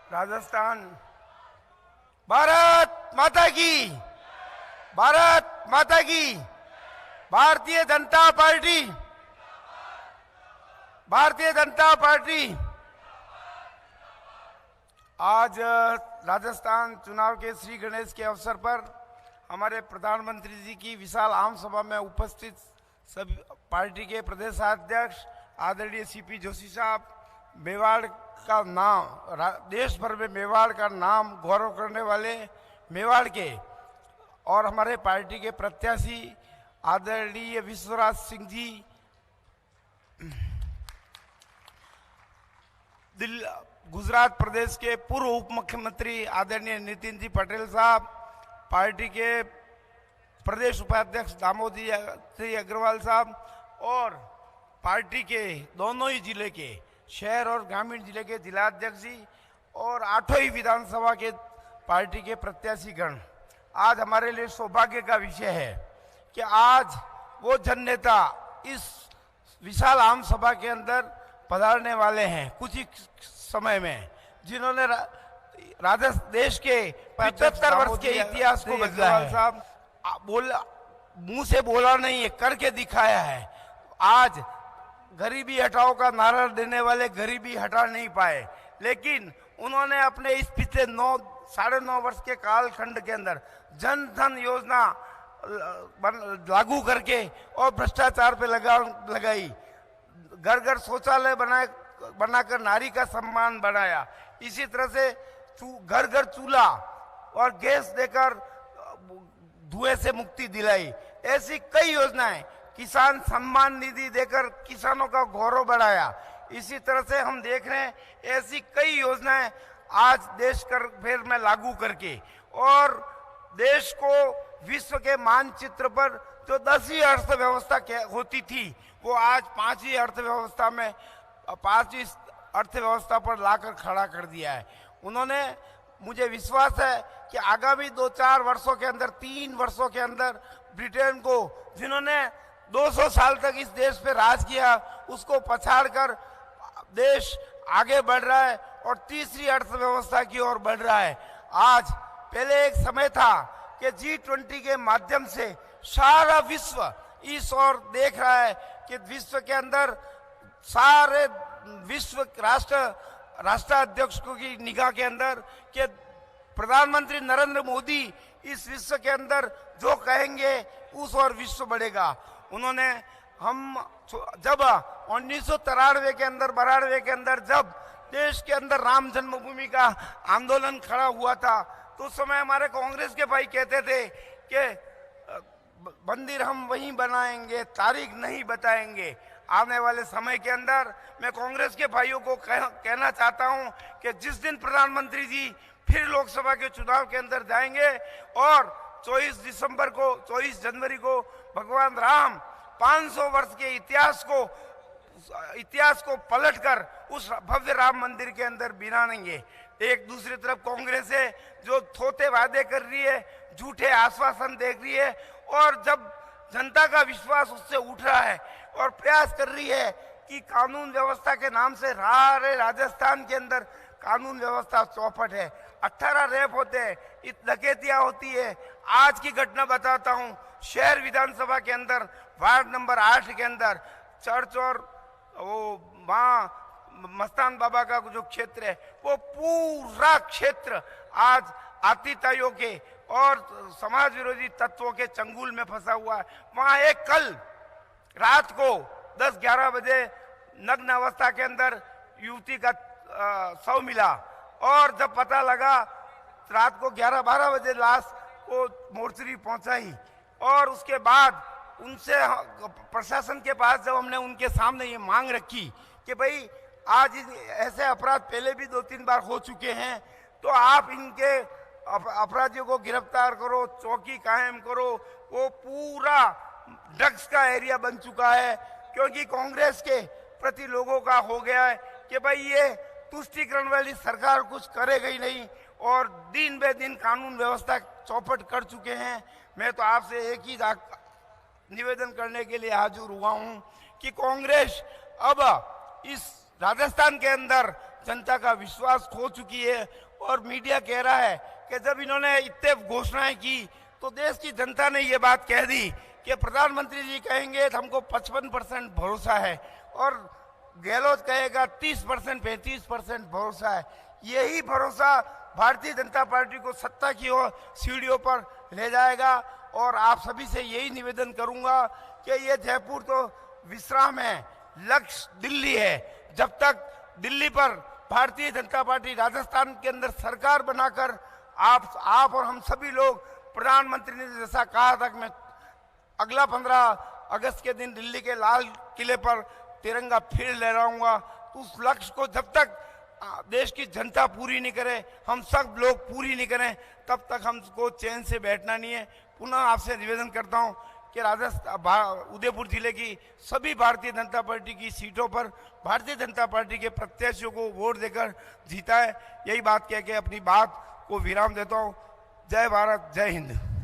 राजस्थान। भारत माता की, भारत माता की। Bharatiya Janata party, Bharatiya Janata party. आज राजस्थान चुनाव के श्री गणेश के अवसर पर हमारे प्रधानमंत्री जी की विशाल आम सभा में उपस्थित सभी पार्टी के प्रदेशाध्यक्ष आदरणीय सीपी जोशी साहब, मेवाड़ का नाम देश भर में मेवाड़ का नाम गौरव करने वाले मेवाड़ के और हमारे पार्टी के प्रत्याशी आदरणीय विश्वराज सिंह जी, गुजरात प्रदेश के पूर्व उप मुख्यमंत्री आदरणीय नितिन जी पटेल साहब, पार्टी के प्रदेश उपाध्यक्ष दामोदर अग्रवाल साहब और पार्टी के दोनों ही जिले के शहर और ग्रामीण जिले के जिलाध्यक्ष जी और 8 ही विधानसभा के पार्टी के प्रत्याशी गण। आज हमारे लिए सौभाग्य का विषय है कि आज वो जननेता इस विशाल आम सभा के अंदर पधारने वाले हैं कुछ ही समय में, जिन्होंने देश के 75 वर्ष के इतिहास को बदला है। साहब मुंह से बोला नहीं है, करके दिखाया है। आज गरीबी हटाओ का नारा देने वाले गरीबी हटा नहीं पाए, लेकिन उन्होंने अपने इस पिछले 9-9.5 वर्ष के कालखंड के अंदर जन धन योजना लागू करके और भ्रष्टाचार पे लगाई, घर घर शौचालय बनाकर नारी का सम्मान बनाया, इसी तरह से घर घर चूल्हा और गैस देकर धुएं से मुक्ति दिलाई। ऐसी कई योजनाएं, किसान सम्मान निधि देकर किसानों का गौरव बढ़ाया। इसी तरह से हम देख रहे हैं ऐसी कई योजनाएं आज देश भर में लागू करके और देश को विश्व के मानचित्र पर जो 10वीं अर्थव्यवस्था होती थी वो आज 5वीं अर्थव्यवस्था में 5वीं अर्थव्यवस्था पर लाकर खड़ा कर दिया है। उन्होंने, मुझे विश्वास है कि आगामी 2-4 वर्षों के अंदर, 3 वर्षों के अंदर ब्रिटेन को, जिन्होंने 200 साल तक इस देश पे राज किया, उसको पछाड़कर देश आगे बढ़ रहा है और तीसरी अर्थव्यवस्था की ओर बढ़ रहा है। आज पहले एक समय था कि G20 के माध्यम से सारा विश्व इस ओर देख रहा है कि विश्व के अंदर सारे विश्व राष्ट्राध्यक्षों की निगाह के अंदर कि प्रधानमंत्री नरेंद्र मोदी इस विश्व के अंदर जो कहेंगे उस और विश्व बढ़ेगा। उन्होंने, हम जब 1993 के अंदर 92 के अंदर जब देश के अंदर राम जन्मभूमि का आंदोलन खड़ा हुआ था तो उस समय हमारे कांग्रेस के भाई कहते थे कि मंदिर हम वहीं बनाएंगे, तारीख नहीं बताएंगे। आने वाले समय के अंदर मैं कांग्रेस के भाइयों को कहना चाहता हूं कि जिस दिन प्रधानमंत्री जी फिर लोकसभा के चुनाव के अंदर जाएंगे और 24 जनवरी को भगवान राम 500 वर्ष के इतिहास को पलटकर उस भव्य राम मंदिर के अंदर बिरानेंगे। एक दूसरी तरफ कांग्रेस है जो थोथे वादे कर रही है, झूठे आश्वासन दे रही है और जब जनता का विश्वास उससे उठ रहा है और प्रयास कर रही है कि कानून व्यवस्था के नाम से राजस्थान के अंदर कानून व्यवस्था चौपट है, 18 रेप होते हैं, डकैतियां होती है। आज की घटना बताता हूं, शहर विधानसभा के अंदर वार्ड नंबर 8 के अंदर चर्च और वो वहाँ मस्तान बाबा का जो क्षेत्र है वो पूरा क्षेत्र आज आतिताइयों के और समाज विरोधी तत्वों के चंगुल में फंसा हुआ है। वहाँ एक कल रात को 10-11 बजे नग्न अवस्था के अंदर युवती का शव मिला और जब पता लगा रात को 11-12 बजे लाश को मोर्चरी पहुंचाई और उसके बाद उनसे प्रशासन के पास जब हमने उनके सामने ये मांग रखी कि भाई आज ऐसे अपराध पहले भी 2-3 बार हो चुके हैं तो आप इनके अपराधियों को गिरफ्तार करो, चौकी कायम करो। वो पूरा ड्रग्स का एरिया बन चुका है क्योंकि कांग्रेस के प्रति लोगों का हो गया है कि भाई ये तुष्टीकरण वाली सरकार कुछ करेगा ही नहीं और दिन बे दिन कानून व्यवस्था चौपट कर चुके हैं। मैं तो आपसे एक ही निवेदन करने के लिए हाजिर हुआ हूं कि कांग्रेस अब इस राजस्थान के अंदर जनता का विश्वास खो चुकी है। और मीडिया कह रहा है कि जब इन्होंने इतने घोषणाएं की तो देश की जनता ने ये बात कह दी कि प्रधानमंत्री जी कहेंगे तो हमको 55% भरोसा है और गहलोत कहेगा 30% 35% भरोसा है। यही भरोसा भारतीय जनता पार्टी को सत्ता की ओर सीढ़ियों पर ले जाएगा। और आप सभी से यही निवेदन करूंगा कि ये जयपुर तो विश्राम है, लक्ष्य दिल्ली है। जब तक दिल्ली पर भारतीय जनता पार्टी राजस्थान के अंदर सरकार बनाकर आप और हम सभी लोग, प्रधानमंत्री ने जैसा कहा था कि मैं अगला 15 अगस्त के दिन दिल्ली के लाल किले पर तिरंगा फिर लहराऊंगा, तो उस लक्ष्य को जब तक देश की जनता पूरी नहीं करे, हम सब लोग पूरी नहीं करें, तब तक हमको चैन से बैठना नहीं है। पुनः आपसे निवेदन करता हूं कि उदयपुर जिले की सभी भारतीय जनता पार्टी की सीटों पर भारतीय जनता पार्टी के प्रत्याशियों को वोट देकर जीता है। यही बात कह के अपनी बात को विराम देता हूं। जय भारत, जय हिंद।